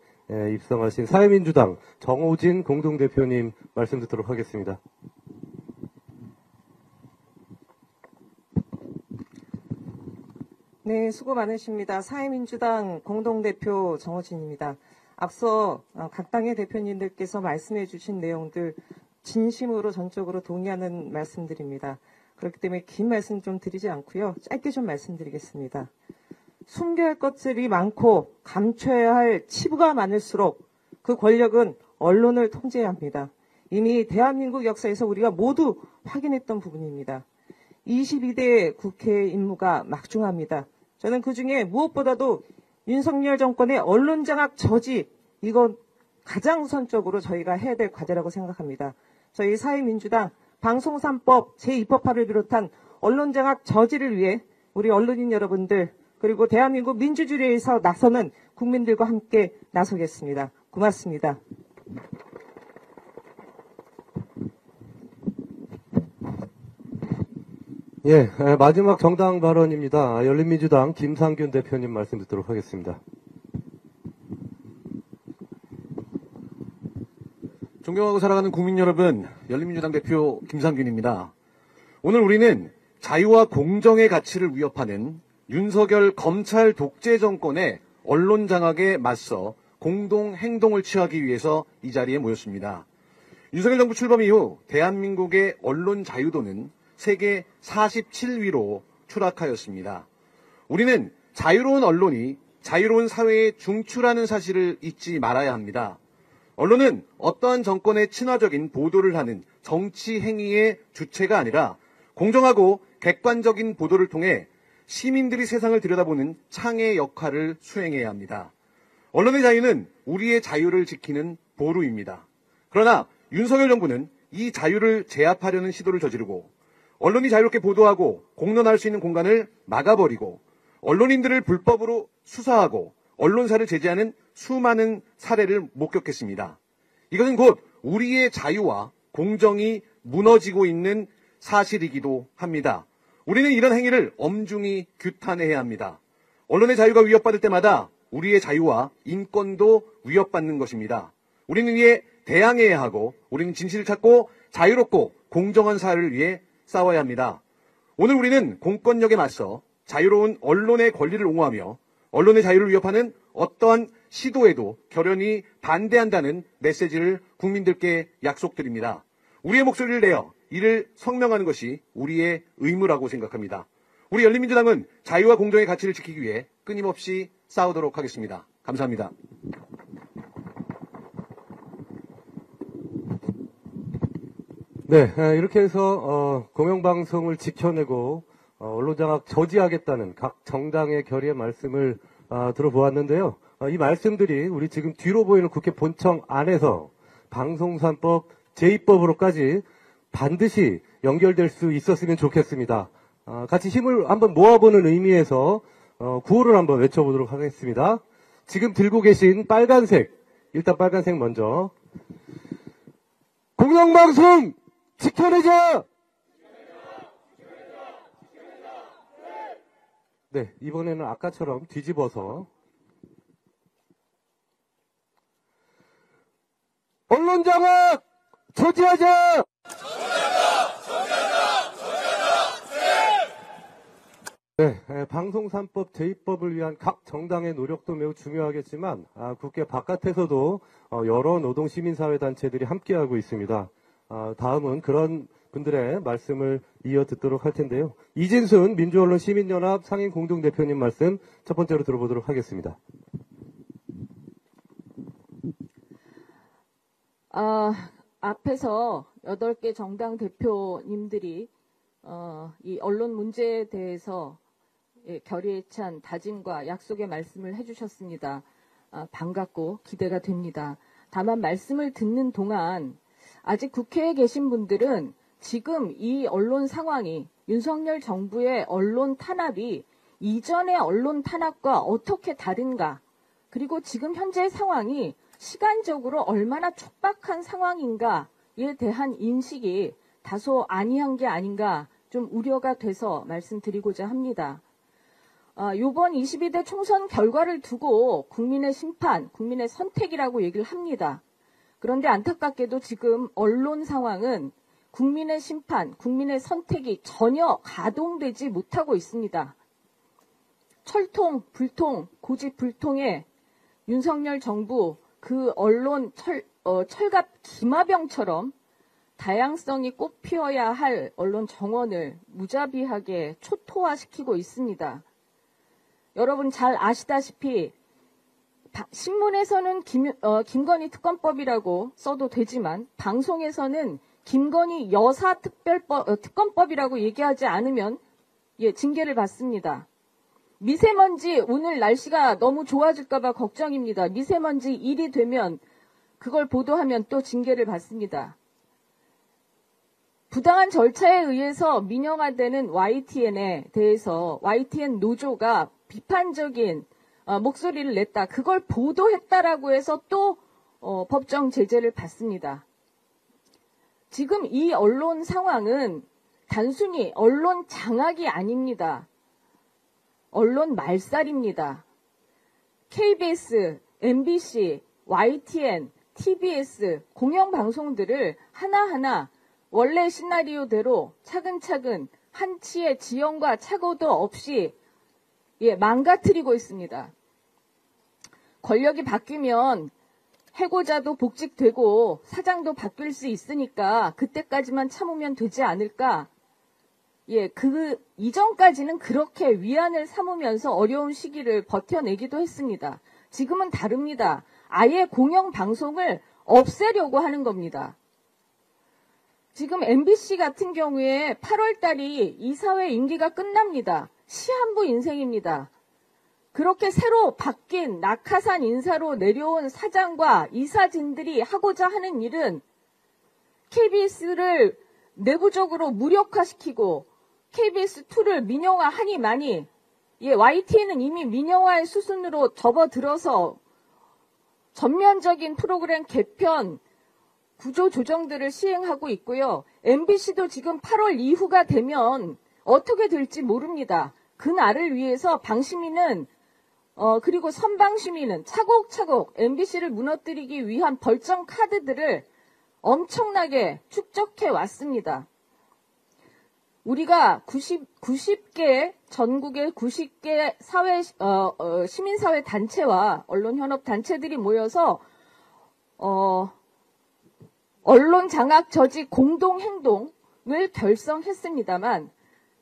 입성하신 사회민주당 정호진 공동대표님 말씀 듣도록 하겠습니다. 네, 수고 많으십니다. 사회민주당 공동대표 정호진입니다. 앞서 각 당의 대표님들께서 말씀해 주신 내용들 진심으로 전적으로 동의하는 말씀드립니다. 그렇기 때문에 긴 말씀 좀 드리지 않고요. 짧게 좀 말씀드리겠습니다. 숨겨야 할 것들이 많고 감춰야 할 치부가 많을수록 그 권력은 언론을 통제해야 합니다. 이미 대한민국 역사에서 우리가 모두 확인했던 부분입니다. 22대 국회의 임무가 막중합니다. 저는 그중에 무엇보다도 윤석열 정권의 언론장악 저지, 이건 가장 우선적으로 저희가 해야 될 과제라고 생각합니다. 저희 사회민주당 방송 3법 제2법화를 비롯한 언론장악 저지를 위해 우리 언론인 여러분들 그리고 대한민국 민주주의에 위해서 나서는 국민들과 함께 나서겠습니다. 고맙습니다. 예, 마지막 정당 발언입니다. 열린민주당 김상균 대표님 말씀 듣도록 하겠습니다. 존경하고 사랑하는 국민 여러분, 열린민주당 대표 김상균입니다. 오늘 우리는 자유와 공정의 가치를 위협하는 윤석열 검찰 독재 정권의 언론 장악에 맞서 공동 행동을 취하기 위해서 이 자리에 모였습니다. 윤석열 정부 출범 이후 대한민국의 언론 자유도는 세계 47위로 추락하였습니다. 우리는 자유로운 언론이 자유로운 사회에 중추라는 사실을 잊지 말아야 합니다. 언론은 어떠한 정권의 친화적인 보도를 하는 정치 행위의 주체가 아니라 공정하고 객관적인 보도를 통해 시민들이 세상을 들여다보는 창의 역할을 수행해야 합니다. 언론의 자유는 우리의 자유를 지키는 보루입니다. 그러나 윤석열 정부는 이 자유를 제압하려는 시도를 저지르고 언론이 자유롭게 보도하고 공론할 수 있는 공간을 막아버리고 언론인들을 불법으로 수사하고 언론사를 제재하는 수많은 사례를 목격했습니다. 이것은 곧 우리의 자유와 공정이 무너지고 있는 사실이기도 합니다. 우리는 이런 행위를 엄중히 규탄해야 합니다. 언론의 자유가 위협받을 때마다 우리의 자유와 인권도 위협받는 것입니다. 우리는 이에 대항해야 하고 우리는 진실을 찾고 자유롭고 공정한 사회를 위해 싸워야 합니다. 오늘 우리는 공권력에 맞서 자유로운 언론의 권리를 옹호하며 언론의 자유를 위협하는 어떠한 시도에도 결연히 반대한다는 메시지를 국민들께 약속드립니다. 우리의 목소리를 내어 이를 성명하는 것이 우리의 의무라고 생각합니다. 우리 열린민주당은 자유와 공정의 가치를 지키기 위해 끊임없이 싸우도록 하겠습니다. 감사합니다. 네, 이렇게 해서 공영방송을 지켜내고 언론장악 저지하겠다는 각 정당의 결의의 말씀을 들어보았는데요. 이 말씀들이 우리 지금 뒤로 보이는 국회 본청 안에서 방송 3법 제2법으로까지 반드시 연결될 수 있었으면 좋겠습니다. 같이 힘을 한번 모아보는 의미에서 구호를 한번 외쳐보도록 하겠습니다. 지금 들고 계신 빨간색, 일단 빨간색 먼저. 공영방송 지켜내자! 네, 이번에는 아까처럼 뒤집어서. 언론장악 저지하자! 네, 방송 3법 제2법을 위한 각 정당의 노력도 매우 중요하겠지만 국회 바깥에서도 여러 노동 시민사회단체들이 함께하고 있습니다. 다음은 그런 분들의 말씀을 이어 듣도록 할 텐데요. 이진순 민주언론 시민연합 상임 공동대표님 말씀 첫 번째로 들어보도록 하겠습니다. 앞에서 8개 정당 대표님들이 이 언론 문제에 대해서 결의에 찬 다짐과 약속의 말씀을 해주셨습니다. 반갑고 기대가 됩니다. 다만 말씀을 듣는 동안 아직 국회에 계신 분들은 지금 이 언론 상황이 윤석열 정부의 언론 탄압이 이전의 언론 탄압과 어떻게 다른가, 그리고 지금 현재 상황이 시간적으로 얼마나 촉박한 상황인가에 대한 인식이 다소 아니한 게 아닌가 좀 우려가 돼서 말씀드리고자 합니다. 이번 22대 총선 결과를 두고 국민의 심판, 국민의 선택이라고 얘기를 합니다. 그런데 안타깝게도 지금 언론 상황은 국민의 심판, 국민의 선택이 전혀 가동되지 못하고 있습니다. 철통, 불통, 고집불통에 윤석열 정부 그 언론 철갑 기마병처럼 다양성이 꽃 피어야 할 언론 정원을 무자비하게 초토화시키고 있습니다. 여러분 잘 아시다시피 신문에서는 김건희 특검법이라고 써도 되지만 방송에서는 김건희 여사 특검법이라고 얘기하지 않으면 징계를 받습니다. 미세먼지 오늘 날씨가 너무 좋아질까봐 걱정입니다. 미세먼지 1이 되면 그걸 보도하면 또 징계를 받습니다. 부당한 절차에 의해서 민영화되는 YTN에 대해서 YTN 노조가 비판적인 목소리를 냈다. 그걸 보도했다라고 해서 또 법정 제재를 받습니다. 지금 이 언론 상황은 단순히 언론 장악이 아닙니다. 언론 말살입니다. KBS, MBC, YTN, TBS 공영방송들을 하나하나 원래 시나리오대로 차근차근 한치의 지연과 착오도 없이 망가뜨리고 있습니다. 권력이 바뀌면 해고자도 복직되고 사장도 바뀔 수 있으니까 그때까지만 참으면 되지 않을까? 그 이전까지는 그렇게 위안을 삼으면서 어려운 시기를 버텨내기도 했습니다. 지금은 다릅니다. 아예 공영방송을 없애려고 하는 겁니다. 지금 MBC 같은 경우에 8월 달이 이사회 임기가 끝납니다. 시한부 인생입니다. 그렇게 새로 바뀐 낙하산 인사로 내려온 사장과 이사진들이 하고자 하는 일은 KBS를 내부적으로 무력화시키고 KBS2를 민영화하니 많이 YTN은 이미 민영화의 수순으로 접어들어서 전면적인 프로그램 개편 구조 조정들을 시행하고 있고요. MBC도 지금 8월 이후가 되면 어떻게 될지 모릅니다. 그날을 위해서 방시민은 그리고 선방시민은 차곡차곡 MBC를 무너뜨리기 위한 벌점 카드들을 엄청나게 축적해 왔습니다. 우리가 90개 전국의 90개 사회 시민사회 단체와 언론현업 단체들이 모여서 언론 장악 저지 공동행동을 결성했습니다만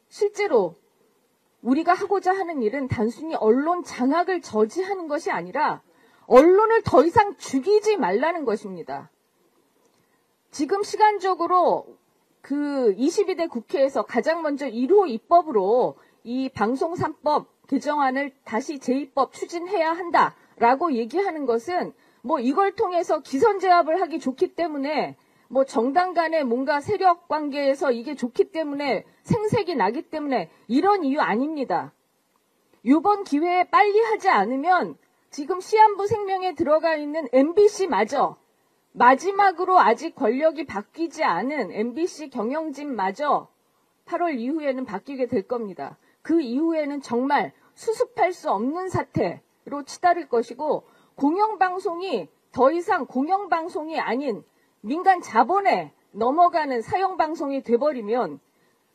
실제로 우리가 하고자 하는 일은 단순히 언론 장악을 저지하는 것이 아니라 언론을 더 이상 죽이지 말라는 것입니다. 지금 시간적으로 그 22대 국회에서 가장 먼저 1호 입법으로 이 방송 3법 개정안을 다시 제2법 추진해야 한다라고 얘기하는 것은 이걸 통해서 기선제압을 하기 좋기 때문에 정당 간의 뭔가 세력 관계에서 이게 좋기 때문에 생색이 나기 때문에 이런 이유 아닙니다. 이번 기회에 빨리 하지 않으면 지금 시한부 생명에 들어가 있는 MBC마저 마지막으로 아직 권력이 바뀌지 않은 MBC 경영진마저 8월 이후에는 바뀌게 될 겁니다. 그 이후에는 정말 수습할 수 없는 사태로 치달을 것이고 공영방송이 더 이상 공영방송이 아닌 민간 자본에 넘어가는 사형방송이 돼버리면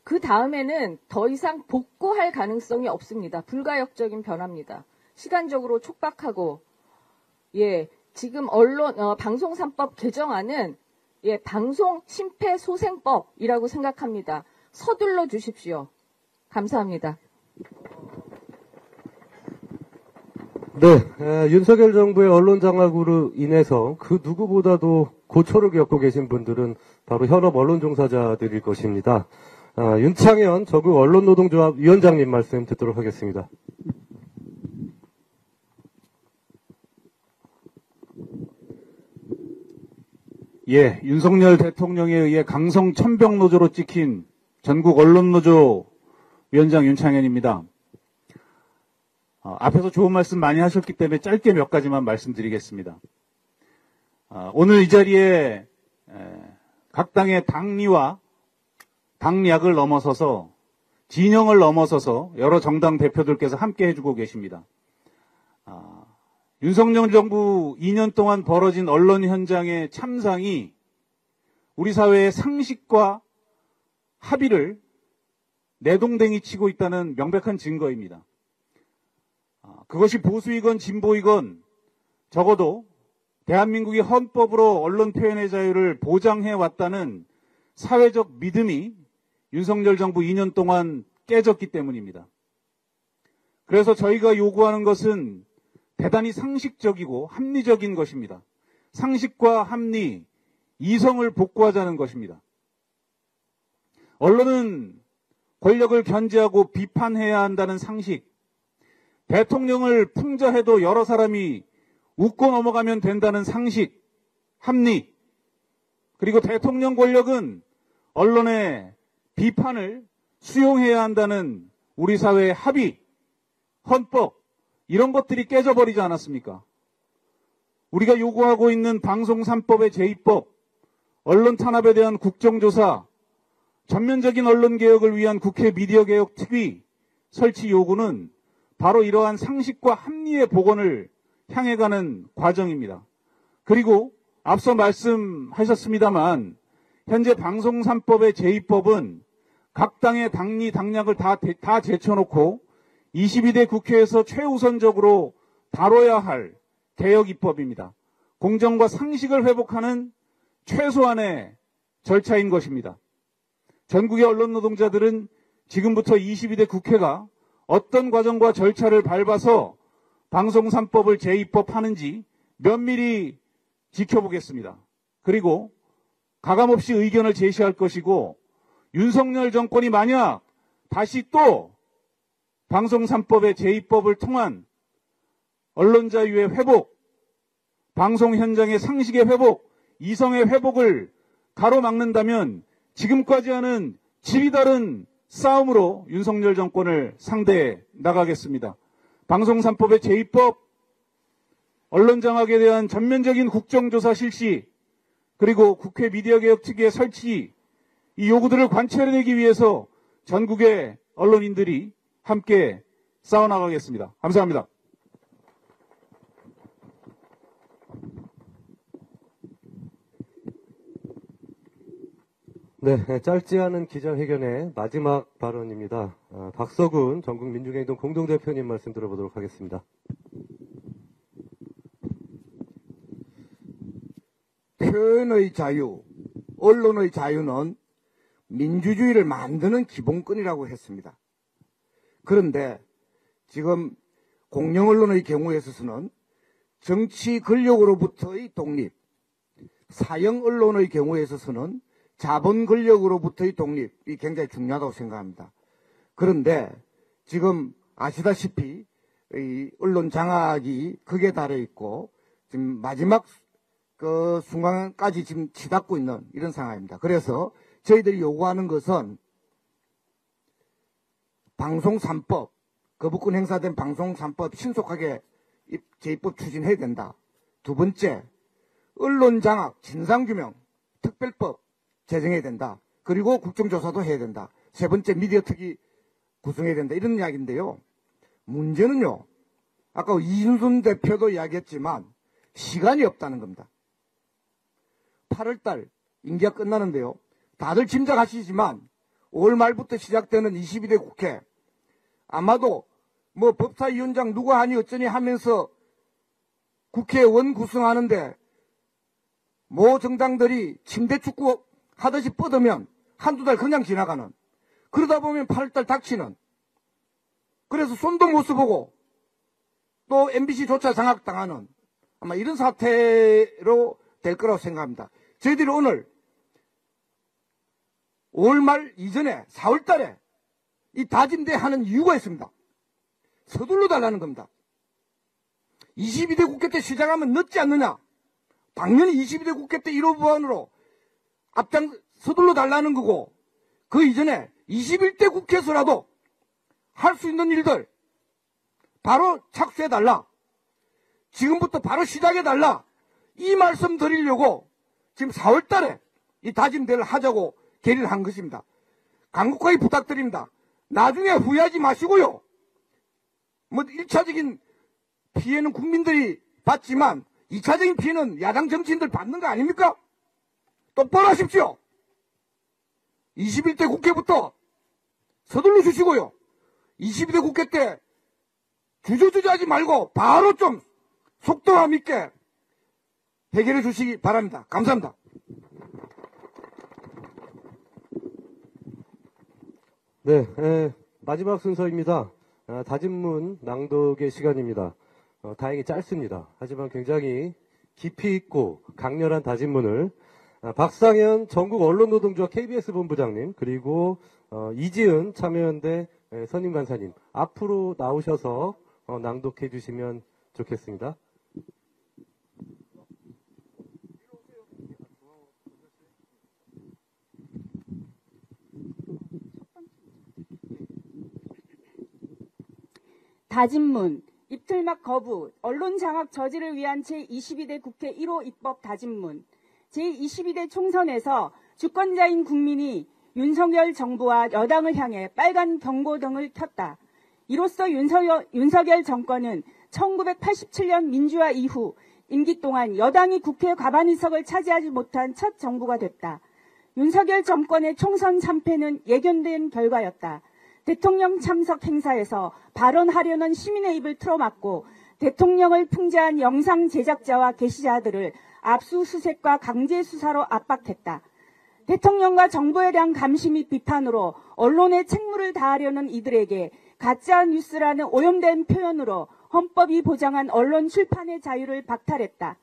그 다음에는 더 이상 복구할 가능성이 없습니다. 불가역적인 변화입니다. 시간적으로 촉박하고 지금 방송 3법 개정안은 방송 심폐소생법이라고 생각합니다. 서둘러 주십시오. 감사합니다. 네, 윤석열 정부의 언론 장악으로 인해서 그 누구보다도 고초를 겪고 계신 분들은 바로 현업 언론 종사자들일 것입니다. 윤창현 저국 언론노동조합 위원장님 말씀 듣도록 하겠습니다. 윤석열 대통령에 의해 강성 천병노조로 찍힌 전국 언론노조 위원장 윤창현입니다. 앞에서 좋은 말씀 많이 하셨기 때문에 짧게 몇 가지만 말씀드리겠습니다. 오늘 이 자리에 각 당의 당리와 당략을 넘어서서 진영을 넘어서서 여러 정당 대표들께서 함께 해주고 계십니다. 윤석열 정부 2년 동안 벌어진 언론 현장의 참상이 우리 사회의 상식과 합의를 내동댕이 치고 있다는 명백한 증거입니다. 그것이 보수이건 진보이건 적어도 대한민국이 헌법으로 언론 표현의 자유를 보장해 왔다는 사회적 믿음이 윤석열 정부 2년 동안 깨졌기 때문입니다. 그래서 저희가 요구하는 것은 대단히 상식적이고 합리적인 것입니다. 상식과 합리, 이성을 복구하자는 것입니다. 언론은 권력을 견제하고 비판해야 한다는 상식, 대통령을 풍자해도 여러 사람이 웃고 넘어가면 된다는 상식, 합리, 그리고 대통령 권력은 언론의 비판을 수용해야 한다는 우리 사회의 합의, 헌법, 이런 것들이 깨져버리지 않았습니까? 우리가 요구하고 있는 방송 3법의 제2법, 언론 탄압에 대한 국정조사, 전면적인 언론개혁을 위한 국회 미디어개혁 특위 설치 요구는 바로 이러한 상식과 합리의 복원을 향해 가는 과정입니다. 그리고 앞서 말씀하셨습니다만 현재 방송 3법의 제2법은 각 당의 당리, 당략을 다 제쳐놓고 22대 국회에서 최우선적으로 다뤄야 할 개혁 입법입니다. 공정과 상식을 회복하는 최소한의 절차인 것입니다. 전국의 언론 노동자들은 지금부터 22대 국회가 어떤 과정과 절차를 밟아서 방송 3법을 제2법하는지 면밀히 지켜보겠습니다. 그리고 가감없이 의견을 제시할 것이고 윤석열 정권이 만약 다시 또 방송 3법의 제2법을 통한 언론 자유의 회복, 방송 현장의 상식의 회복, 이성의 회복을 가로막는다면 지금까지와는 질이 다른 싸움으로 윤석열 정권을 상대해 나가겠습니다. 방송 3법의 제2법, 언론 장악에 대한 전면적인 국정조사 실시, 그리고 국회 미디어개혁 특위의 설치, 이 요구들을 관철해내기 위해서 전국의 언론인들이 함께 싸워나가겠습니다. 감사합니다. 네, 짧지 않은 기자회견의 마지막 발언입니다. 박서군 전국민주행동 공동대표님 말씀 들어보도록 하겠습니다. 표현의 자유, 언론의 자유는 민주주의를 만드는 기본권이라고 했습니다. 그런데 지금 공영 언론의 경우에 있어서는 정치 권력으로부터의 독립, 사형 언론의 경우에 있어서는 자본 권력으로부터의 독립이 굉장히 중요하다고 생각합니다. 그런데 지금 아시다시피 이 언론 장악이 극에 달해 있고 지금 마지막 그 순간까지 지금 치닫고 있는 이런 상황입니다. 그래서 저희들이 요구하는 것은 방송 3법, 거부권 행사된 방송 3법 신속하게 제2법 추진해야 된다. 두 번째, 언론 장악, 진상규명, 특별법 제정해야 된다. 그리고 국정조사도 해야 된다. 세 번째, 미디어 특위 구성해야 된다. 이런 이야기인데요. 문제는요, 아까 이준순 대표도 이야기했지만 시간이 없다는 겁니다. 8월달 임기가 끝나는데요. 다들 짐작하시지만 5월 말부터 시작되는 22대 국회, 아마도 뭐 법사위원장 누가 하니 어쩌니 하면서 국회의원 구성하는데 모 정당들이 침대 축구 하듯이 뻗으면 한두 달 그냥 지나가는, 그러다 보면 8월달 닥치는, 그래서 손도 못 써보고 또 MBC조차 장악당하는 아마 이런 사태로 될 거라고 생각합니다. 저희들이 오늘 5월 말 이전에 4월 달에 이 다짐대 하는 이유가 있습니다. 서둘러 달라는 겁니다. 22대 국회 때 시작하면 늦지 않느냐? 당연히 22대 국회 때 1호 법안으로 앞장 서둘러 달라는 거고, 그 이전에 21대 국회에서라도 할 수 있는 일들 바로 착수해달라. 지금부터 바로 시작해달라. 이 말씀 드리려고 지금 4월 달에 이 다짐대를 하자고 결의를 한 것입니다. 간곡하게 부탁드립니다. 나중에 후회하지 마시고요. 뭐 1차적인 피해는 국민들이 받지만 2차적인 피해는 야당 정치인들 받는 거 아닙니까? 똑바로 하십시오. 21대 국회부터 서둘러 주시고요. 22대 국회 때 주저주저하지 말고 바로 좀 속도감 있게 해결해 주시기 바랍니다. 감사합니다. 네, 마지막 순서입니다. 다짐문 낭독의 시간입니다. 다행히 짧습니다. 하지만 굉장히 깊이 있고 강렬한 다짐문을 박상현 전국언론노동조합 KBS 본부장님 그리고 이지은 참여연대 선임간사님 앞으로 나오셔서 낭독해 주시면 좋겠습니다. 다짐문, 입틀막 거부, 언론장악 저지를 위한 제22대 국회 1호 입법 다짐문, 제22대 총선에서 주권자인 국민이 윤석열 정부와 여당을 향해 빨간 경고등을 켰다. 이로써 윤석열 정권은 1987년 민주화 이후 임기 동안 여당이 국회 과반의석을 차지하지 못한 첫 정부가 됐다. 윤석열 정권의 총선 참패는 예견된 결과였다. 대통령 참석 행사에서 발언하려는 시민의 입을 틀어막고 대통령을 풍자한 영상 제작자와 게시자들을 압수수색과 강제수사로 압박했다. 대통령과 정부에 대한 감시 및 비판으로 언론에 책무를 다하려는 이들에게 가짜 뉴스라는 오염된 표현으로 헌법이 보장한 언론 출판의 자유를 박탈했다.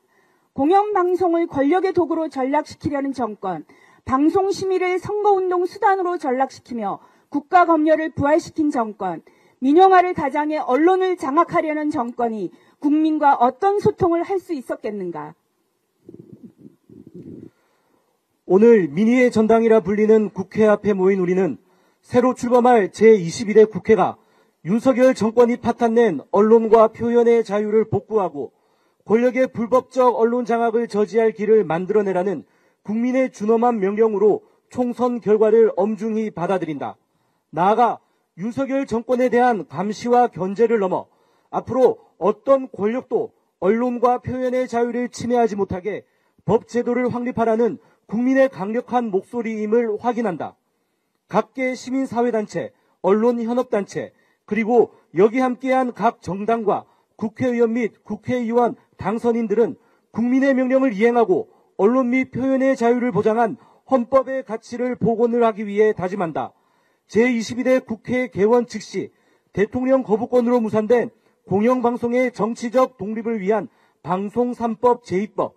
공영방송을 권력의 도구로 전락시키려는 정권, 방송심의를 선거운동 수단으로 전락시키며 국가검열을 부활시킨 정권, 민영화를 가장해 언론을 장악하려는 정권이 국민과 어떤 소통을 할 수 있었겠는가? 오늘 민의의 전당이라 불리는 국회 앞에 모인 우리는 새로 출범할 제22대 국회가 윤석열 정권이 파탄낸 언론과 표현의 자유를 복구하고 권력의 불법적 언론 장악을 저지할 길을 만들어내라는 국민의 준엄한 명령으로 총선 결과를 엄중히 받아들인다. 나아가 윤석열 정권에 대한 감시와 견제를 넘어 앞으로 어떤 권력도 언론과 표현의 자유를 침해하지 못하게 법 제도를 확립하라는 국민의 강력한 목소리임을 확인한다. 각계 시민사회단체, 언론현업단체, 그리고 여기 함께한 각 정당과 국회의원 및 국회의원 당선인들은 국민의 명령을 이행하고 언론 및 표현의 자유를 보장한 헌법의 가치를 복원을 하기 위해 다짐한다. 제22대 국회 개원 즉시 대통령 거부권으로 무산된 공영방송의 정치적 독립을 위한 방송 3법 제2법,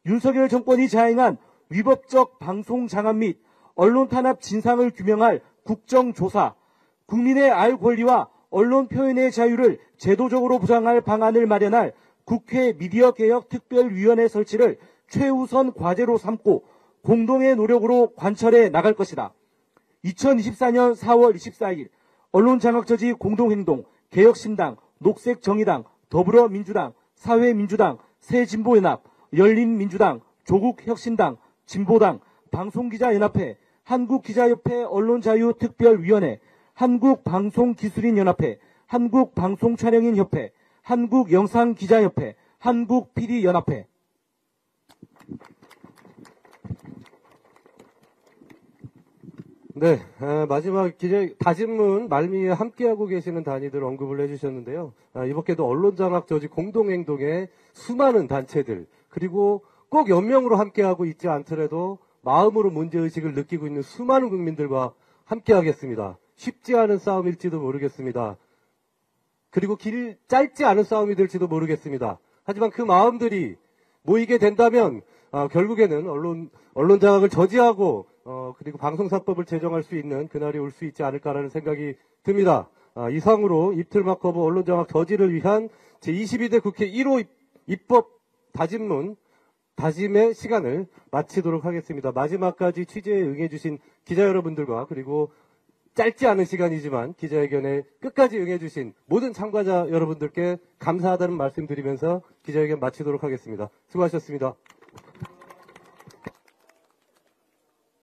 윤석열 정권이 자행한 위법적 방송 장악 및 언론 탄압 진상을 규명할 국정조사, 국민의 알 권리와 언론 표현의 자유를 제도적으로 보장할 방안을 마련할 국회 미디어개혁특별위원회 설치를 최우선 과제로 삼고 공동의 노력으로 관철해 나갈 것이다. 2024년 4월 24일 언론장악저지 공동행동, 개혁신당, 녹색정의당, 더불어민주당, 사회민주당, 새진보연합, 열린민주당, 조국혁신당, 진보당, 방송기자연합회, 한국기자협회 언론자유특별위원회, 한국방송기술인연합회, 한국방송촬영인협회, 한국영상기자협회, 한국PD연합회. 네, 마지막 다짐문 말미에 함께하고 계시는 단위들 언급을 해주셨는데요. 이번에도 언론장악 저지 공동행동의 수많은 단체들, 그리고 꼭 연명으로 함께하고 있지 않더라도 마음으로 문제의식을 느끼고 있는 수많은 국민들과 함께하겠습니다. 쉽지 않은 싸움일지도 모르겠습니다. 그리고 길 짧지 않은 싸움이 될지도 모르겠습니다. 하지만 그 마음들이 모이게 된다면 결국에는 언론 장악을 저지하고 그리고 방송사법을 제정할 수 있는 그날이 올 수 있지 않을까라는 생각이 듭니다. 이상으로 입틀막 거부 언론 장악 저지를 위한 제22대 국회 1호 입법 다짐의 시간을 마치도록 하겠습니다. 마지막까지 취재에 응해주신 기자 여러분들과 그리고 짧지 않은 시간이지만 기자회견에 끝까지 응해주신 모든 참가자 여러분들께 감사하다는 말씀드리면서 기자회견 마치도록 하겠습니다. 수고하셨습니다.